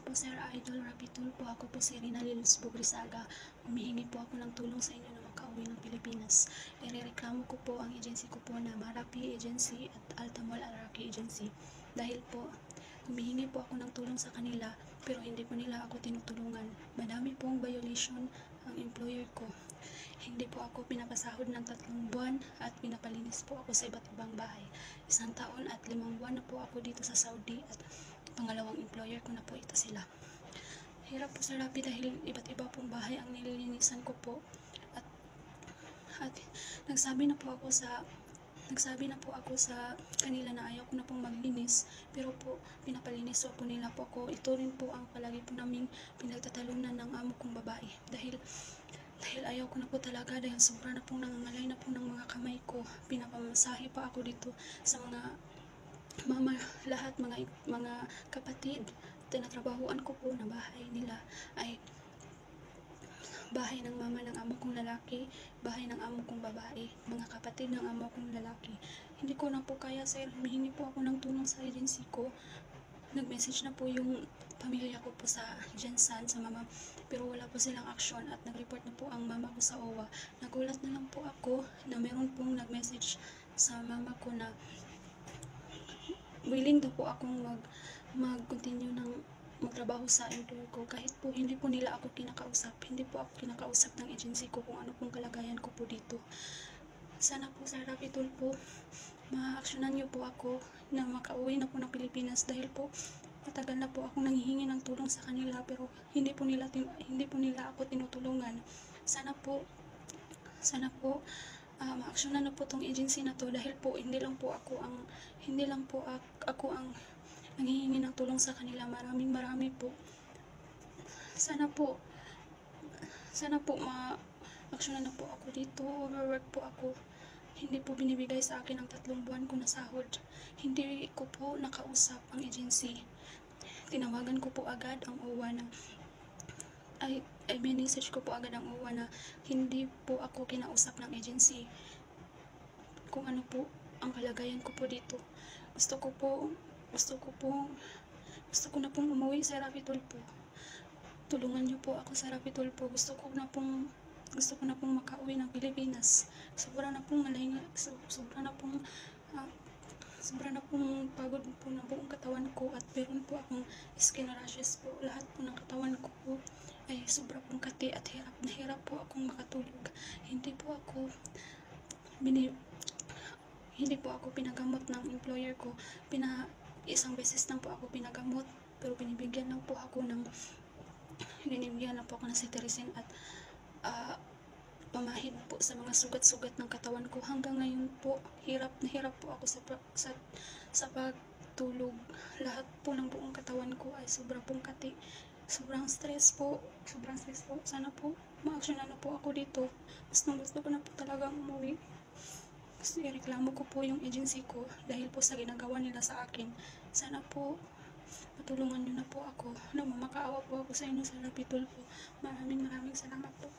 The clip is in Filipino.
po Sir Idol Rapi Tulfo. Ako po si Rina Lilusbog Rizaga. Humihingi po ako ng tulong sa inyo na makauwi ng Pilipinas. Irereklamo ko po ang agency ko po na Marapi Agency at Altamol Araki Agency. Dahil po, humihingi po ako ng tulong sa kanila pero hindi po nila ako tinutulungan. Madami pong violation ang employer ko. Hindi po ako pinapasahod ng 3 buwan at pinapalinis po ako sa iba't ibang bahay. 1 taon at 5 buwan na po ako dito sa Saudi at pangalawang employer ko na po ito sila. Hirap po sa Rappi dahil iba't iba pong bahay ang nililinisan ko po at nagsabi na po ako sa kanila na ayaw ko na pong maglinis, pero po pinapalinis po nila po ako. Ito rin po ang palagi po naming pinagtatalunan ng amo kong babae dahil ayaw ko na po talaga dahil sobra na pong nangangalay na po ng mga kamay ko. Pinapamasahe pa ako dito sa mga mama, lahat mga kapatid. Tinatrabahuan ko po na bahay nila ay bahay ng mama ng amo kong lalaki, bahay ng amo kong babae, mga kapatid ng amo kong lalaki. Hindi ko na po kaya, sir. Humihingi po ako ng tulong sa agency ko. Nag-message na po yung pamilya ko po sa Jensan, sa mama, pero wala po silang action at nag-report na po ang mama ko sa OWA. Nagulat na lang po ako na meron pong nag-message sa mama ko na willing daw po akong mag-continue ng magtrabaho sa employer ko kahit po hindi po nila ako kinakausap. Hindi po ako kinakausap ng agency ko kung ano pong kalagayan ko po dito. Sana po sa Rapi Tulfo, ma-actionan niyo po ako na makauwi na po ng Pilipinas dahil po matagal na po akong nanghihingi ng tulong sa kanila pero hindi po nila ako tinutulungan. Sana po ma-actionan na po tong agency na to dahil po hindi lang po ako ang nanghihingi ng tulong sa kanila. Marami po. Sana po ma-actionan na po ako dito. Overwork po ako. Hindi po binibigay sa akin ang 3 buwan ko na sahod. Hindi ko po nakausap ang agency. Tinawagan ko po agad ang OWA na message ko po agad ang OWA na hindi po ako kinausap ng agency kung ano po ang kalagayan ko po dito. Gusto ko na pong umuwi sa Rapi Tulfo. Tulungan niyo po ako sa Rapi Tulfo. Gusto ko na pong makauwi ng Pilipinas. Sobra na pong pagod po na buong katawan ko at meron po akong skin rashes po. Lahat po ng katawan ko po ay sobra pong kati at hirap po akong makatulog. Hindi po ako pinagamot ng employer ko. Isang beses lang po ako pinagamot pero binibigyan lang po ako ng cetirizine at pamahid po sa mga sugat-sugat ng katawan ko. Hanggang ngayon po, hirap po ako sa pagtulog. Lahat po ng buong katawan ko ay sobra pong kati. Sobrang stress po. Sana po ma-actionan na po ako dito. Gusto ko na po talagang umuwi. Kasi reklamo ko po yung agency ko dahil po sa ginagawa nila sa akin. Sana po matulungan nyo na po ako na makaawa po ako sa inyo sa Rapi Tulfo. Maraming salamat po.